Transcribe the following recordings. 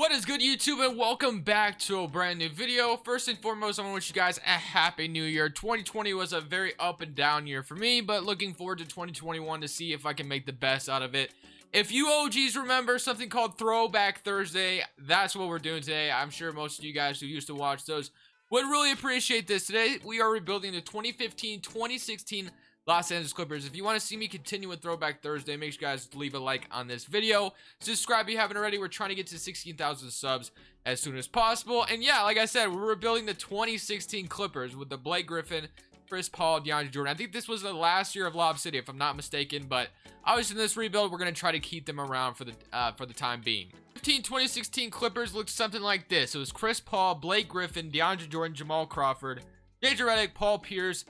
What is good, YouTube, and welcome back to a brand new video. First and foremost, I want to wish you guys a happy new year. 2020 was a very up and down year for me, but looking forward to 2021 to see if I can make the best out of it. If you OGs remember something called Throwback Thursday, that's what we're doing today. I'm sure most of you guys who used to watch those would really appreciate this. Today, we are rebuilding the 2015-2016 Los Angeles Clippers. If you want to see me continue with Throwback Thursday, make sure you guys leave a like on this video. Subscribe if you haven't already. We're trying to get to 16,000 subs as soon as possible. And yeah, like I said, we're rebuilding the 2016 Clippers with the Blake Griffin, Chris Paul, DeAndre Jordan. I think this was the last year of Lob City, if I'm not mistaken. But obviously in this rebuild, we're going to try to keep them around for the time being. 2016 Clippers looked something like this. It was Chris Paul, Blake Griffin, DeAndre Jordan, Jamal Crawford, JJ Redick, Paul Pierce,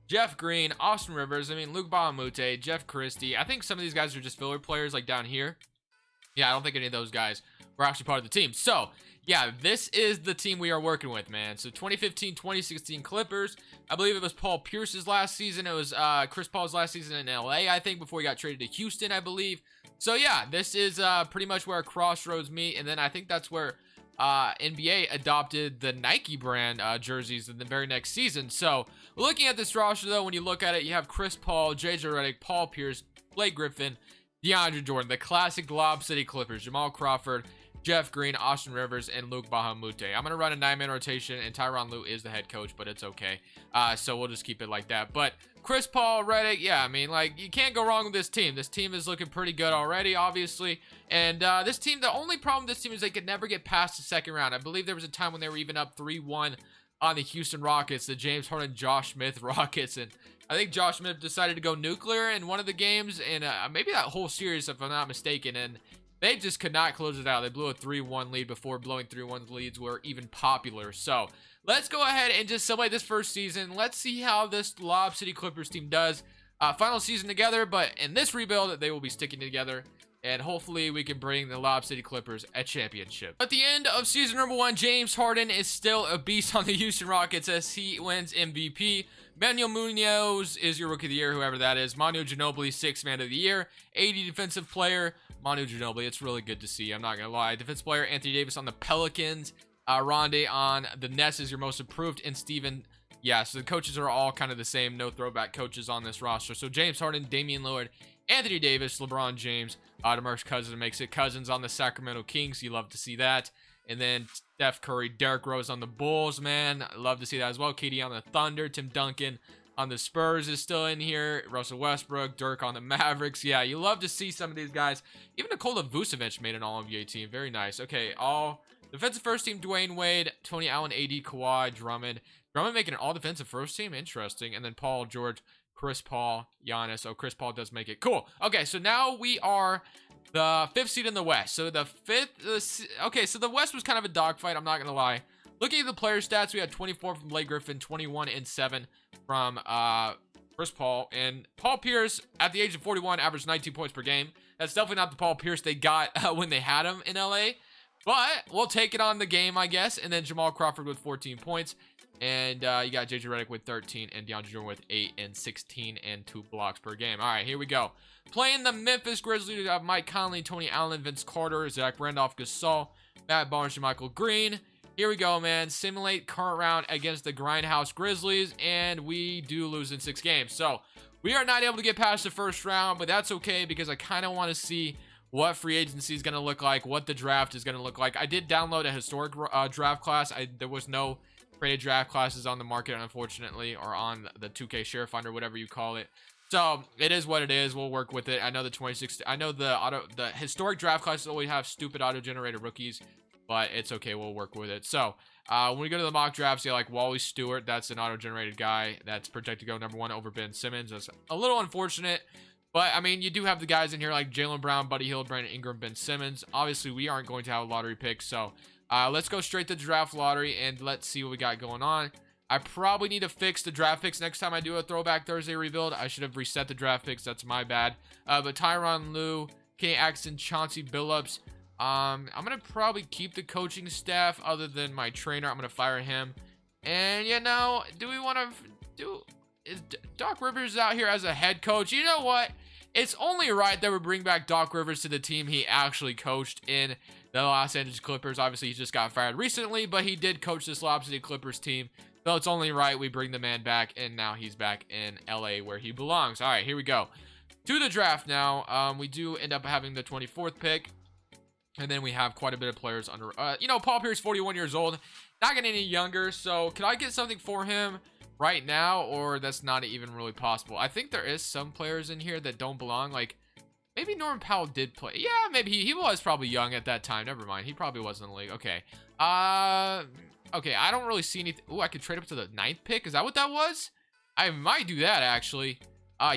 Jeff Green, Austin Rivers, Luke Bahamute, Jeff Christie. I think some of these guys are just filler players like down here. Yeah, I don't think any of those guys were actually part of the team. So, yeah, this is the team we are working with, man. So, 2015-2016 Clippers. I believe it was Paul Pierce's last season. It was Chris Paul's last season in LA, I think, before he got traded to Houston, I believe. So, yeah, this is pretty much where crossroads meet. And then I think that's where NBA adopted the Nike brand jerseys in the very next season. So looking at this roster, though, when you look at it, you have Chris Paul, JJ Redick, Paul Pierce, Blake Griffin, DeAndre Jordan, the classic Lob City Clippers, Jamal Crawford, Jeff Green, Austin Rivers, and Luke Bahamute. I'm going to run a 9-man rotation, and Tyronn Lue is the head coach, but it's okay. So we'll just keep it like that. But Chris Paul, Redick, yeah, you can't go wrong with this team. This team is looking pretty good already, obviously. And this team, the only problem with this team is they could never get past the second round. I believe there was a time when they were even up 3-1 on the Houston Rockets, the James Harden, Josh Smith Rockets. And I think Josh Smith decided to go nuclear in one of the games, and maybe that whole series, if I'm not mistaken. And they just could not close it out. They blew a 3-1 lead before blowing 3-1 leads were even popular. So let's go ahead and just celebrate this first season. Let's see how this Lob City Clippers team does. Final season together, but in this rebuild, they will be sticking together. And hopefully we can bring the Lob City Clippers a championship. At the end of season number 1, James Harden is still a beast on the Houston Rockets as he wins MVP. Manuel Munoz is your rookie of the year, whoever that is. Manu Ginobili, 6th man of the year. 80 defensive player. Manu Ginobili, it's really good to see. I'm not going to lie. Defensive player, Anthony Davis on the Pelicans. Rondé on the Nets is your most improved. And Steven, yeah, so the coaches are all kind of the same. No throwback coaches on this roster. So James Harden, Damian Lillard, Anthony Davis, LeBron James, DeMarcus Cousins makes it. Cousins on the Sacramento Kings. You love to see that. And then Steph Curry, Derrick Rose on the Bulls, man. I love to see that as well. KD on the Thunder. Tim Duncan on the Spurs is still in here. Russell Westbrook, Dirk on the Mavericks. Yeah, you love to see some of these guys. Even Nikola Vucevic made an All-NBA team. Very nice. Okay, all defensive first team, Dwayne Wade, Tony Allen, AD, Kawhi, Drummond. Drummond making an all-defensive first team. Interesting. And then Paul George, Chris Paul, Giannis. Oh, Chris Paul does make it. Cool. Okay, so now we are the 5th seed in the West. So the 5th... okay, so the West was kind of a dogfight. I'm not going to lie. Looking at the player stats, we had 24 from Blake Griffin, 21 and 7 from Chris Paul. And Paul Pierce, at the age of 41, averaged 19 points per game. That's definitely not the Paul Pierce they got when they had him in LA. But we'll take it on the game, I guess. And then Jamal Crawford with 14 points. And you got JJ Redick with 13 and DeAndre Jordan with 8 and 16 and 2 blocks per game. All right, here we go. Playing the Memphis Grizzlies, we have Mike Conley, Tony Allen, Vince Carter, Zach Randolph, Gasol, Matt Barnes, and Michael Green. Here we go, man. Simulate current round against the Grindhouse Grizzlies, and we do lose in 6 games. So we are not able to get past the first round, but that's okay because I kind of want to see what free agency is going to look like, what the draft is going to look like. I did download a historic draft class. There was no created draft classes on the market, unfortunately, or on the 2K Share Finder, whatever you call it. So it is what it is. We'll work with it. I know the historic draft classes always have stupid auto-generated rookies, but it's okay. We'll work with it. So when we go to the mock drafts, like Wally Stewart, that's an auto-generated guy that's projected to go number 1 over Ben Simmons. That's a little unfortunate, but you do have the guys in here like Jaylen Brown, Buddy Hield, Brandon Ingram, Ben Simmons. Obviously, we aren't going to have a lottery pick, so let's go straight to the draft lottery and let's see what we got going on. I probably need to fix the draft picks next time I do a Throwback Thursday rebuild. I should have reset the draft picks. That's my bad. But Tyronn Lue, Kenny Atkinson, Chauncey Billups. I'm going to probably keep the coaching staff other than my trainer. I'm going to fire him. And, do we want to do... Is Doc Rivers out here as a head coach? You know what? it's only right that we bring back Doc Rivers to the team he actually coached in the Los Angeles Clippers. Obviously, he just got fired recently, but he did coach this Lob City Clippers team. So it's only right we bring the man back, and now he's back in LA where he belongs. All right, here we go. To the draft now. We do end up having the 24th pick. And then we have quite a bit of players under, Paul Pierce, 41 years old, not getting any younger. So can I get something for him right now, or that's not even really possible? I think there is some players in here that don't belong. Like maybe Norman Powell did play. Yeah, maybe he was probably young at that time. Never mind. He probably wasn't in the league. Okay. Okay. I don't really see anything. Ooh, I could trade up to the 9th pick. Is that what that was? I might do that actually.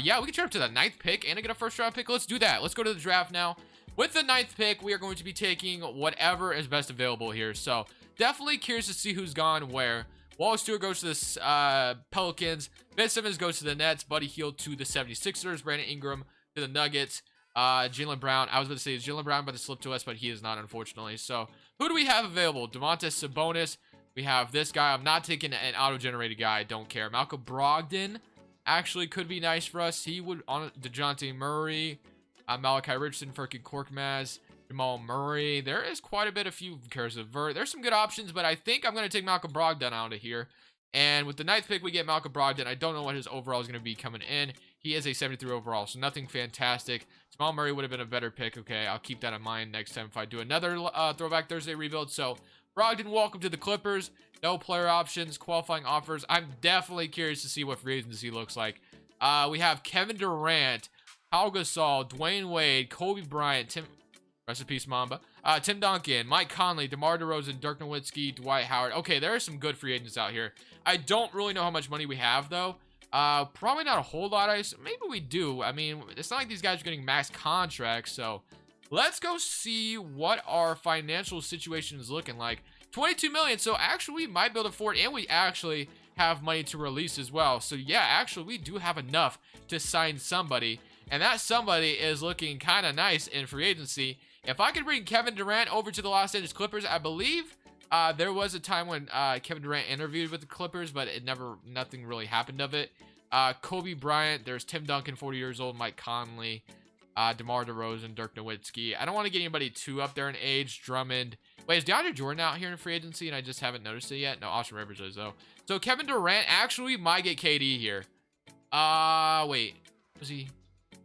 Yeah, we can trade up to the 9th pick and I get a first round pick. Let's do that. Let's go to the draft now. With the 9th pick, we are going to be taking whatever is best available here. So definitely curious to see who's gone where. Wallace Stewart goes to the Pelicans. Ben Simmons goes to the Nets. Buddy Hield to the 76ers. Brandon Ingram to the Nuggets. Jaylen Brown. I was about to say, is Jaylen Brown about to slip to us, but he is not, unfortunately. So who do we have available? Domantas Sabonis. We have this guy. I'm not taking an auto-generated guy. I don't care. Malcolm Brogdon actually could be nice for us. He would on DeJounte Murray. Malachi Richardson, Furkan Korkmaz, Jamal Murray. There is quite a bit of few Caris LeVert. There's some good options, but I think I'm going to take Malcolm Brogdon out of here. And with the 9th pick, we get Malcolm Brogdon. I don't know what his overall is going to be coming in. He is a 73 overall, so nothing fantastic. Jamal Murray would have been a better pick. Okay, I'll keep that in mind next time if I do another Throwback Thursday rebuild. So Brogdon, welcome to the Clippers. No player options, qualifying offers. I'm definitely curious to see what free agency looks like. We have Kevin Durant, Pau Gasol, Dwayne Wade, Kobe Bryant, rest in peace, Mamba, Tim Duncan, Mike Conley, DeMar DeRozan, Dirk Nowitzki, Dwight Howard. Okay, there are some good free agents out here. I don't really know how much money we have, though. Probably not a whole lot. Maybe we do. I mean, it's not like these guys are getting max contracts, so let's go see what our financial situation is looking like. 22 million, so actually we might be able to afford, and we actually have money to release as well. So yeah, actually we do have enough to sign somebody. And that somebody is looking kind of nice in free agency. If I could bring Kevin Durant over to the Los Angeles Clippers, I believe there was a time when Kevin Durant interviewed with the Clippers, but nothing really happened of it. Kobe Bryant, there's Tim Duncan, 40 years old, Mike Conley, DeMar DeRozan, Dirk Nowitzki. I don't want to get anybody too up there in age. Drummond. Wait, is DeAndre Jordan out here in free agency and I just haven't noticed it yet? No, Austin Rivers is, though. So Kevin Durant actually might get KD here. Wait. Was he...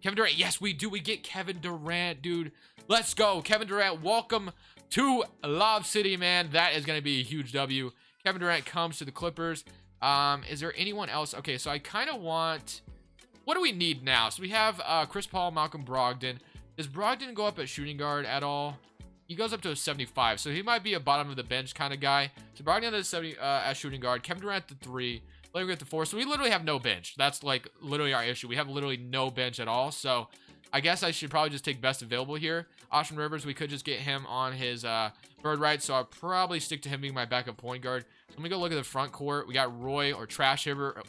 Kevin Durant, yes, we do. We get Kevin Durant, dude. Let's go. Kevin Durant, welcome to Lob City, man. That is going to be a huge W. Kevin Durant comes to the Clippers. Is there anyone else? Okay, so I kind of want... What do we need now? So we have Chris Paul, Malcolm Brogdon. Does Brogdon go up at shooting guard at all? He goes up to a 75, so he might be a bottom of the bench kind of guy. So Brogdon at 70 at shooting guard. Kevin Durant at the 3. Let me get the 4. So we literally have no bench. That's like literally our issue. We have literally no bench at all. So I guess I should probably just take best available here. Austin Rivers, we could just get him on his bird right. So I'll probably stick to him being my backup point guard. So let me go look at the front court. We got Roy or Trash Hiver,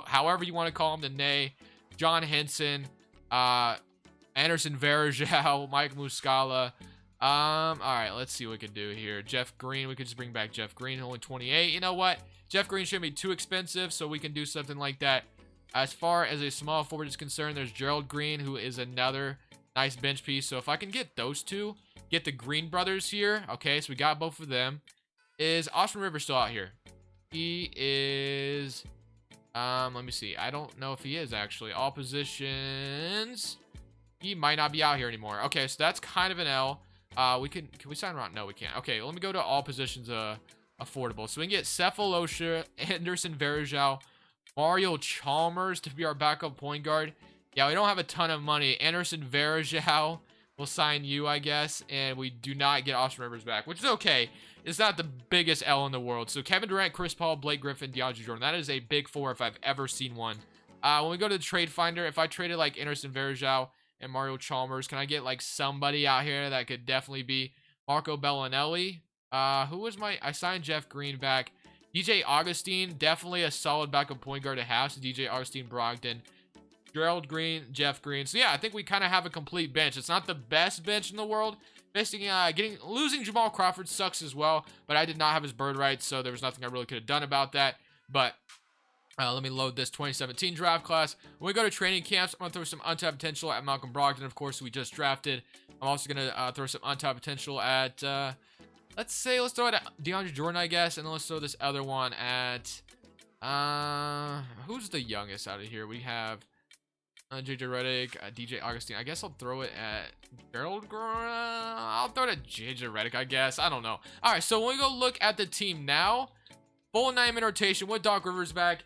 however you want to call him, Nene, John Henson, Anderson Varejao, Mike Muscala. All right, let's see what we can do here. Jeff Green, we could just bring back Jeff Green, only 28. You know what? Jeff Green shouldn't be too expensive, so we can do something like that. As far as a small forward is concerned, there's Gerald Green, who is another nice bench piece. So if I can get those two, get the Green brothers here. Okay, so we got both of them. Is Austin Rivers still out here? He is... let me see. I don't know if he is, actually. All positions... He might not be out here anymore. Okay, so that's kind of an L. Can we sign around? No, we can't. Okay, let me go to all positions affordable. So we can get Cephalosha, Anderson Varejao, Mario Chalmers to be our backup point guard. Yeah, we don't have a ton of money. Anderson Varejao will sign you, I guess. And we do not get Austin Rivers back, which is okay. It's not the biggest L in the world. So Kevin Durant, Chris Paul, Blake Griffin, DeAndre Jordan. That is a big 4 if I've ever seen one. When we go to the trade finder, if I traded like Anderson Varejao and Mario Chalmers, can I get like somebody out here that could definitely be Marco Bellinelli? Who was I signed Jeff Green back. DJ Augustine, definitely a solid backup point guard to have. So DJ Augustine, Brogdon, Gerald Green, Jeff Green. So yeah, I think we kind of have a complete bench. It's not the best bench in the world. Losing Jamal Crawford sucks as well, but I did not have his bird right, so there was nothing I really could have done about that. But Let me load this 2017 draft class. When we go to training camps, I'm going to throw some untapped potential at Malcolm Brogdon, of course, who we just drafted. I'm also going to throw some untapped potential at, let's throw it at DeAndre Jordan, I guess. And then let's throw this other one at, who's the youngest out of here? We have JJ Redick, DJ Augustine. I guess I'll throw it at Gerald. I'll throw it at JJ Redick, I guess. I don't know. All right, so when we go look at the team now, full 9-man rotation with Doc Rivers back.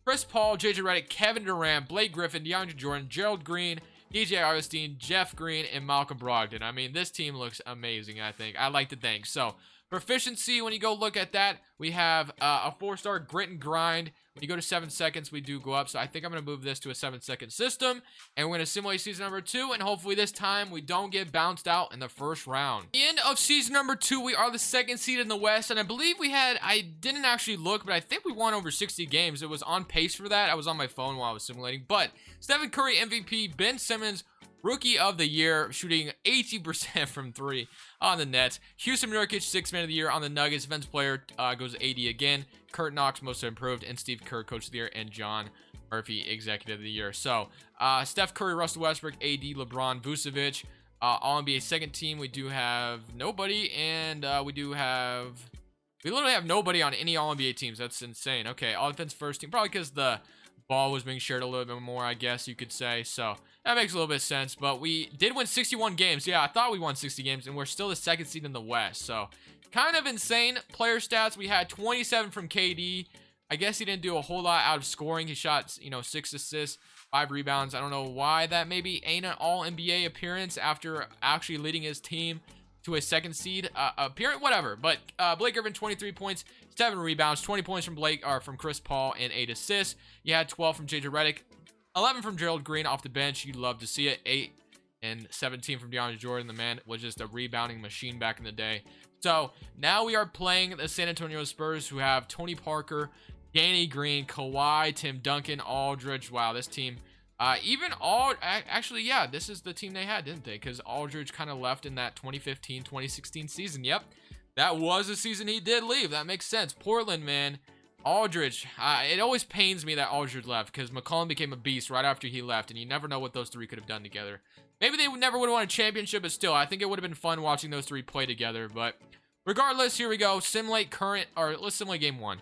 Chris Paul, JJ Redick, Kevin Durant, Blake Griffin, DeAndre Jordan, Gerald Green, DJ Augustine, Jeff Green, and Malcolm Brogdon. I mean, this team looks amazing, I think. I like to think. So, proficiency, when you go look at that, we have a 4-star grit and grind. When you go to 7 seconds, we do go up. So I think I'm going to move this to a 7-second system. And we're going to simulate season number 2. And hopefully this time we don't get bounced out in the first round. At the end of season number 2, we are the 2nd seed in the West. And I believe I didn't actually look, but I think we won over 60 games. It was on pace for that. I was on my phone while I was simulating. But Stephen Curry MVP, Ben Simmons Rookie of the Year, shooting 80% from 3 on the Nets. Houston Nurkic, 6th Man of the Year on the Nuggets. Defensive player goes 80 again. Kurt Knox, Most Improved, and Steve Kerr, Coach of the Year, and John Murphy, Executive of the Year. So, Steph Curry, Russell Westbrook, AD, LeBron, Vucevic. All-NBA second team, we do have nobody, and we literally have nobody on any All-NBA teams. That's insane. Okay, All-Defense first team, probably because the ball was being shared a little bit more, I guess you could say. So that makes a little bit of sense. But we did win 61 games. Yeah, I thought we won 60 games, and we're still the 2nd seed in the West. So kind of insane player stats. We had 27 from KD. I guess he didn't do a whole lot out of scoring. He shot, 6 assists, 5 rebounds. I don't know why that maybe ain't an all-NBA appearance after actually leading his team to a 2nd seed appearance, whatever. But Blake Griffin, 23 points, 7 rebounds, 20 points from Chris Paul, and 8 assists. You had 12 from JJ Redick, 11 from Gerald Green off the bench. You'd love to see it. 8 and 17 from DeAndre Jordan. The man was just a rebounding machine back in the day. So now we are playing the San Antonio Spurs, who have Tony Parker, Danny Green, Kawhi, Tim Duncan, Aldridge. Wow, this team. Actually, yeah, this is the team they had, didn't they? Because Aldridge kind of left in that 2015-2016 season. Yep, that was the season he did leave. That makes sense. Portland, man. Aldridge. It always pains me that Aldridge left because McCollum became a beast right after he left, and you never know what those three could have done together. Maybe they never would have won a championship, but still, I think it would have been fun watching those three play together. But regardless, here we go. Let's simulate game 1.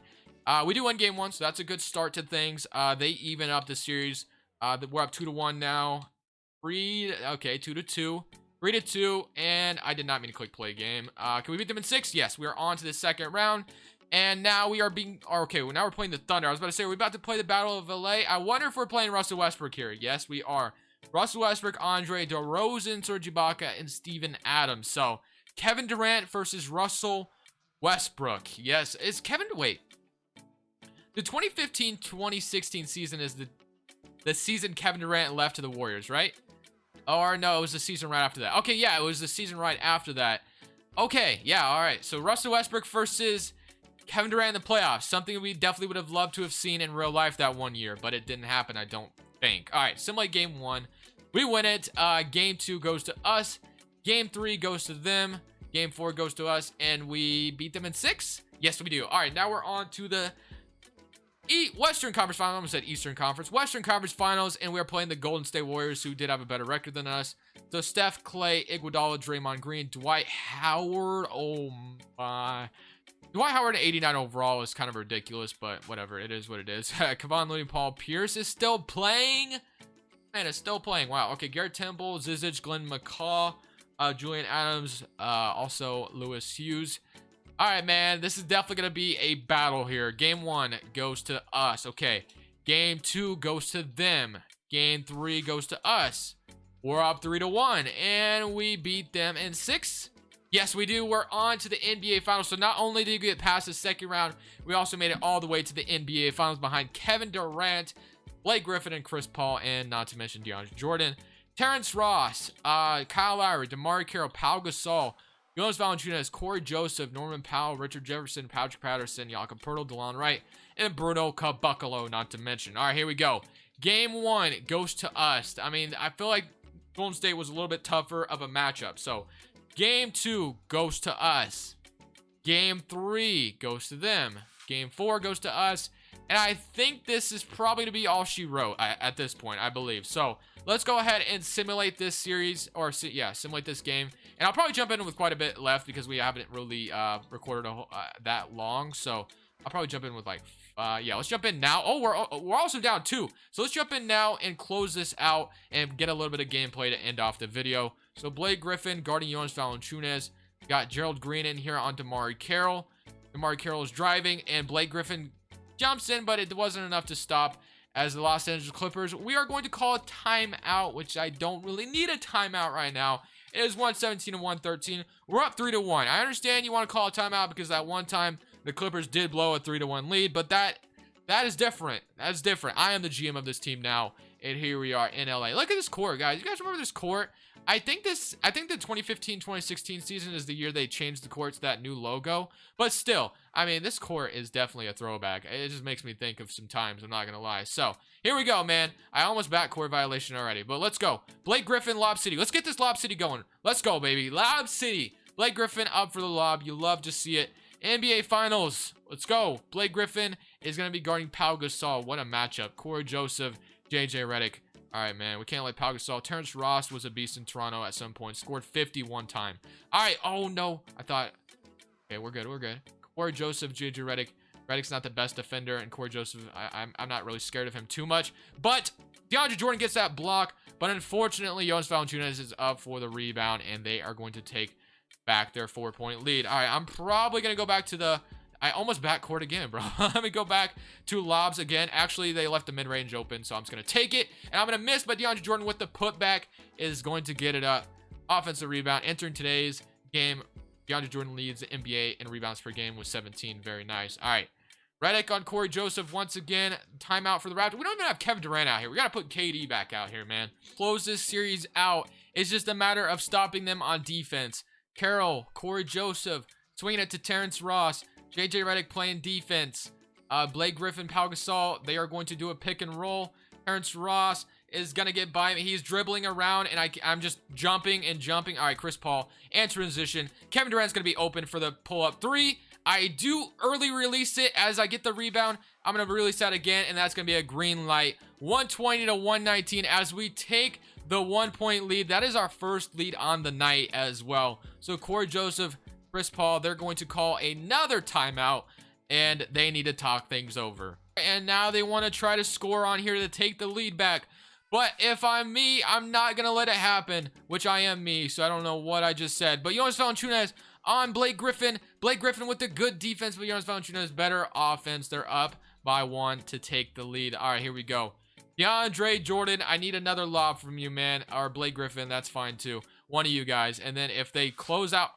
We do win game 1, so that's a good start to things. They even up the series. We're up 2-1 now. 2-2. 3-2, and I did not mean to click play game. Can we beat them in 6? Yes, we are on to the 2nd round. And now we are now we're playing the Thunder. I was about to say, are we about to play the Battle of LA? I wonder if we're playing Russell Westbrook here. Yes, we are. Russell Westbrook, Andre DeRozan, Serge Ibaka, and Steven Adams. So, Kevin Durant versus Russell Westbrook. Yes, wait. The 2015-2016 season is the season Kevin Durant left to the Warriors, right? Or no, it was the season right after that. Okay, yeah, it was the season right after that. Okay, yeah, all right. So Russell Westbrook versus Kevin Durant in the playoffs. Something we definitely would have loved to have seen in real life that one year, but it didn't happen, I don't think. All right, simulate game 1. We win it. Game 2 goes to us. Game 3 goes to them. Game 4 goes to us, and we beat them in 6? Yes, we do. All right, now we're on to the Western Conference Finals. I almost said Eastern Conference. Western Conference Finals, and we are playing the Golden State Warriors, who did have a better record than us. So Steph, Clay, Iguodala, Draymond Green, Dwight Howard. Oh my. Dwight Howard at 89 overall is kind of ridiculous, but whatever. It is what it is. Kevon Looney, Paul Pierce is still playing. Man, it's still playing. Wow. Okay, Garrett Temple, Zizic, Glenn McCaw, Julian Adams, also Lewis Hughes. All right, man, this is definitely going to be a battle here. Game 1 goes to us. Okay, game 2 goes to them. Game 3 goes to us. We're up 3-1, and we beat them in 6. Yes, we do. We're on to the NBA Finals. So not only did we get past the 2nd round, we also made it all the way to the NBA Finals behind Kevin Durant, Blake Griffin, and Chris Paul, and not to mention DeAndre Jordan, Terrence Ross, Kyle Lowry, DeMar Carroll, Pau Gasol, Jonas Valanciunas, Corey Joseph, Norman Powell, Richard Jefferson, Patrick Patterson, Jakob Poeltl, DeLon Wright, and Bruno Caboclo, not to mention. All right, here we go. Game 1 goes to us. I mean, I feel like Golden State was a little bit tougher of a matchup. So, Game 2 goes to us. Game 3 goes to them. Game 4 goes to us. And I think this is probably to be all she wrote at this point, I believe. So let's go ahead and simulate this series, or yeah, simulate this game. And I'll probably jump in with quite a bit left because we haven't really recorded that long. So I'll probably jump in with like, yeah, let's jump in now. Oh, we're also down 2. So let's jump in now and close this out and get a little bit of gameplay to end off the video. So Blake Griffin guarding Jonas Valanciunas. Got Gerald Green in here on Damari Carroll. Damari Carroll is driving, and Blake Griffin jumps in, but it wasn't enough to stop as the Los Angeles Clippers. We are going to call a timeout, which I don't really need a timeout right now. It is 117 to 113. We're up 3-1. I understand you want to call a timeout because that one time the Clippers did blow a 3-1 lead, but that is different. That's different. I am the GM of this team now, and here we are in LA. Look at this court, guys. You guys remember this court? I think the 2015-2016 season is the year they changed the court to that new logo. But still, I mean, this court is definitely a throwback. It just makes me think of some times, I'm not going to lie. So, here we go, man. I almost back court violation already, but let's go. Blake Griffin, Lob City. Let's get this Lob City going. Let's go, baby. Lob City. Blake Griffin up for the lob. You love to see it. NBA Finals. Let's go. Blake Griffin is going to be guarding Pau Gasol. What a matchup. Corey Joseph, JJ Redick. All right, man. We can't let Pau Gasol. Terrence Ross was a beast in Toronto at some point. Scored 51 time. All right. Oh, no. I thought. Okay, we're good. We're good. Corey Joseph, JJ Redick. Redick's not the best defender, and Corey Joseph, I'm not really scared of him too much. But DeAndre Jordan gets that block. But unfortunately, Jonas Valanciunas is up for the rebound, and they are going to take back their 4-point lead. All right, I'm probably going to go back to the... I almost backcourt again, bro. Let me go back to lobs again. Actually, they left the mid-range open, so I'm just going to take it. And I'm going to miss, but DeAndre Jordan with the putback is going to get it up. Offensive rebound. Entering today's game, DeAndre Jordan leads the NBA in rebounds per game with 17. Very nice. All right. Redick on Corey Joseph once again. Timeout for the Raptors. We don't even have Kevin Durant out here. We got to put KD back out here, man. Close this series out. It's just a matter of stopping them on defense. Carroll, Corey Joseph, swinging it to Terrence Ross. JJ Redick playing defense. Blake Griffin, Pau Gasol, they are going to do a pick and roll. Terrence Ross is going to get by me. He's dribbling around, and I'm just jumping and jumping. All right, Chris Paul, and transition. Kevin Durant's going to be open for the pull-up 3. I do early release it as I get the rebound. I'm going to release that again, and that's going to be a green light. 120 to 119 as we take the 1-point lead. That is our first lead on the night as well. So Corey Joseph, Chris Paul, they're going to call another timeout, and they need to talk things over. And now they want to try to score on here to take the lead back. But if I'm me, I'm not going to let it happen, which I am me, so I don't know what I just said. But Jonas Valanciunas on Blake Griffin. Blake Griffin with the good defense, but Jonas Valanciunas better offense. They're up by 1 to take the lead. All right, here we go. DeAndre Jordan, I need another lob from you, man. Or Blake Griffin, that's fine too. One of you guys. And then if they close out...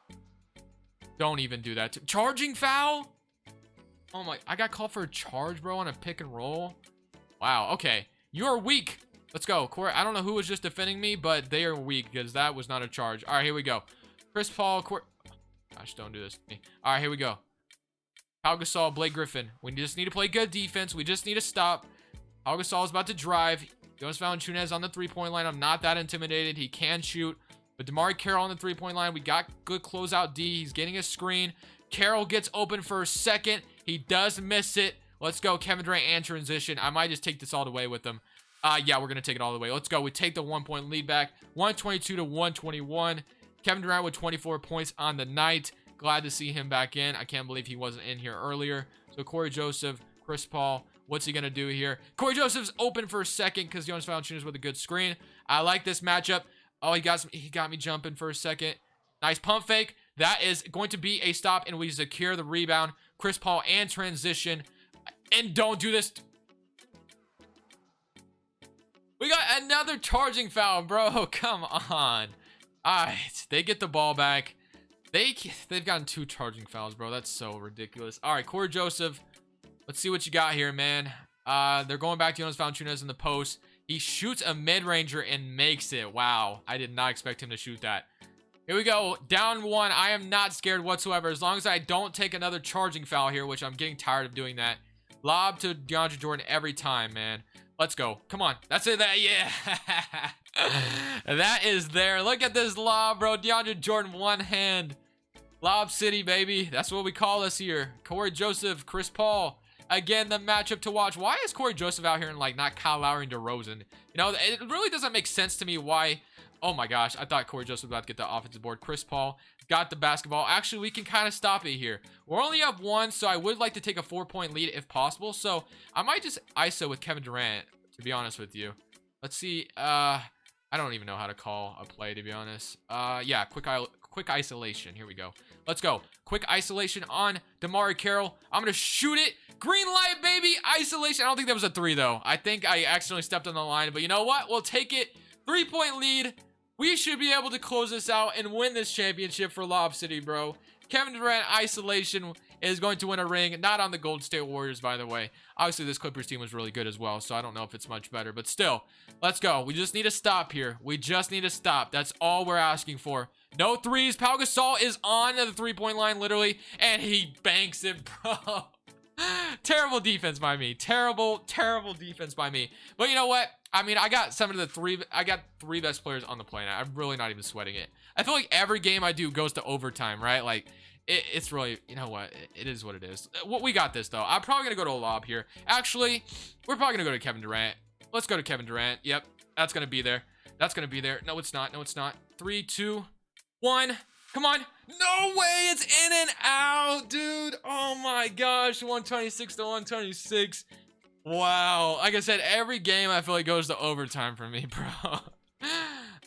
Don't even do that. Charging foul? Oh my, I got called for a charge, bro, on a pick and roll. Wow, okay. You're weak. Let's go. Corey, I don't know who was just defending me, but they are weak because that was not a charge. All right, here we go. Chris Paul, gosh, don't do this to me. All right, here we go. Pau Gasol, Blake Griffin. We just need to play good defense. We just need to stop. Pau Gasol is about to drive. Jonas Valanciunas on the 3-point line. I'm not that intimidated. He can shoot. But Damari Carroll on the 3-point line. We got good closeout D. He's getting a screen. Carroll gets open for a second. He does miss it. Let's go. Kevin Durant and transition. I might just take this all the way with them. Yeah, we're going to take it all the way. Let's go. We take the 1-point lead back. 122 to 121. Kevin Durant with 24 points on the night. Glad to see him back in. I can't believe he wasn't in here earlier. So Corey Joseph, Chris Paul. What's he going to do here? Corey Joseph's open for a second because Jonas Valanciunas with a good screen. I like this matchup. Oh, he got me jumping for a second. Nice pump fake. That is going to be a stop, and we secure the rebound. Chris Paul and transition. And don't do this. We got another charging foul, bro. Come on. All right, they get the ball back. They've gotten 2 charging fouls, bro. That's so ridiculous. All right, Corey Joseph. Let's see what you got here, man. They're going back to Jonas Valanciunas in the post. He shoots a mid-ranger and makes it. Wow. I did not expect him to shoot that. Here we go. Down 1. I am not scared whatsoever. As long as I don't take another charging foul here, which I'm getting tired of doing that. Lob to DeAndre Jordan every time, man. Let's go. Come on. That's it. Yeah. That is there. Look at this lob, bro. DeAndre Jordan, one hand. Lob City, baby. That's what we call us here. Corey Joseph, Chris Paul. Again, the matchup to watch. Why is Corey Joseph out here and like not Kyle Lowry and DeRozan? You know, it really doesn't make sense to me why. Oh my gosh, I thought Corey Joseph was about to get the offensive board. Chris Paul got the basketball. Actually, we can kind of stop it here. We're only up 1, so I would like to take a 4-point lead if possible. So I might just ISO with Kevin Durant, to be honest with you. Let's see. I don't even know how to call a play, to be honest. Yeah, quick isolation. Here we go. Let's go. Quick isolation on DeMar Carroll. I'm going to shoot it. Green light, baby. Isolation. I don't think that was a 3, though. I think I accidentally stepped on the line. But you know what? We'll take it. 3-point lead. We should be able to close this out and win this championship for Lob City, bro. Kevin Durant isolation is going to win a ring. Not on the Golden State Warriors, by the way. Obviously, this Clippers team was really good as well, so I don't know if it's much better. But still, let's go. We just need to stop here. We just need to stop. That's all we're asking for. No threes. Pau Gasol is on the 3-point line, literally, and he banks it, bro. Terrible defense by me. Terrible defense by me. But you know what? I mean, I got three best players on the planet. I'm really not even sweating it. I feel like every game I do goes to overtime, right? Like, it's really, you know what? It is what it is. We got this, though. I'm probably going to go to a lob here. Actually, we're probably going to go to Kevin Durant. Let's go to Kevin Durant. Yep, that's going to be there. That's going to be there. No, it's not. No, it's not. 3, 2, 1. Come on. No way. It's in and out, dude. Oh, my gosh. 126 to 126. Wow. Like I said, every game I feel like goes to overtime for me, bro.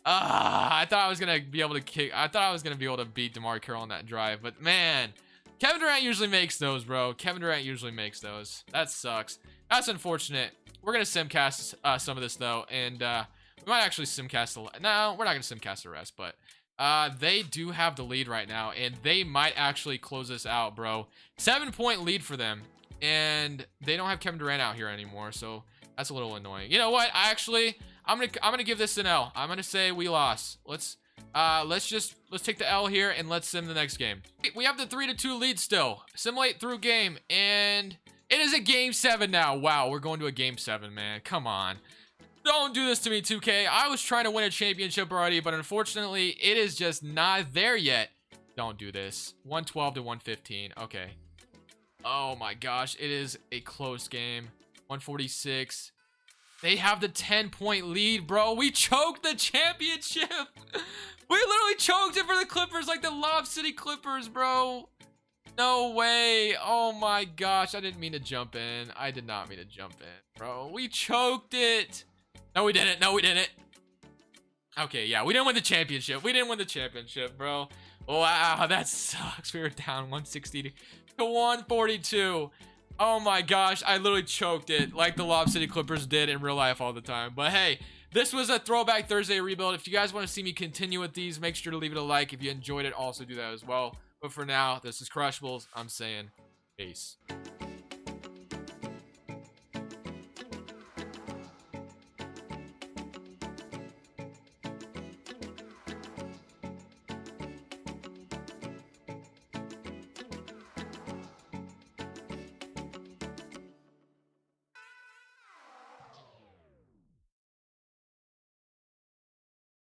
I thought I was going to be able to kick. I thought I was going to be able to beat DeMar Carroll on that drive. But, man, Kevin Durant usually makes those, bro. Kevin Durant usually makes those. That sucks. That's unfortunate. We're going to simcast some of this, though. And we might actually simcast the... No, we're not going to simcast the rest, but... they do have the lead right now, and they might actually close this out, bro. 7-point lead for them, and they don't have Kevin Durant out here anymore, so that's a little annoying. You know what? I'm gonna give this an L. I'm gonna say we lost. Let's take the L here and let's sim the next game. We have the 3-2 lead still. Simulate through game, and it is a game 7 now. Wow, we're going to a game 7, man. Come on. Don't do this to me, 2K. I was trying to win a championship already, but unfortunately, it is just not there yet. Don't do this. 112 to 115. Okay. Oh my gosh, it is a close game. 146. They have the 10-point lead, bro. We choked the championship. We literally choked it for the Clippers, like the Lob City Clippers, bro. No way. Oh my gosh, I didn't mean to jump in. I did not mean to jump in, bro. We choked it. No, we didn't. No, we didn't. Okay, yeah, we didn't win the championship. We didn't win the championship, bro. Wow, that sucks. We were down 160 to 142. Oh my gosh, I literally choked it like the Lob City Clippers did in real life all the time. But hey, this was a Throwback Thursday rebuild. If you guys want to see me continue with these, make sure to leave it a like. If you enjoyed it, also do that as well. But for now, this is Crushables. I'm saying peace.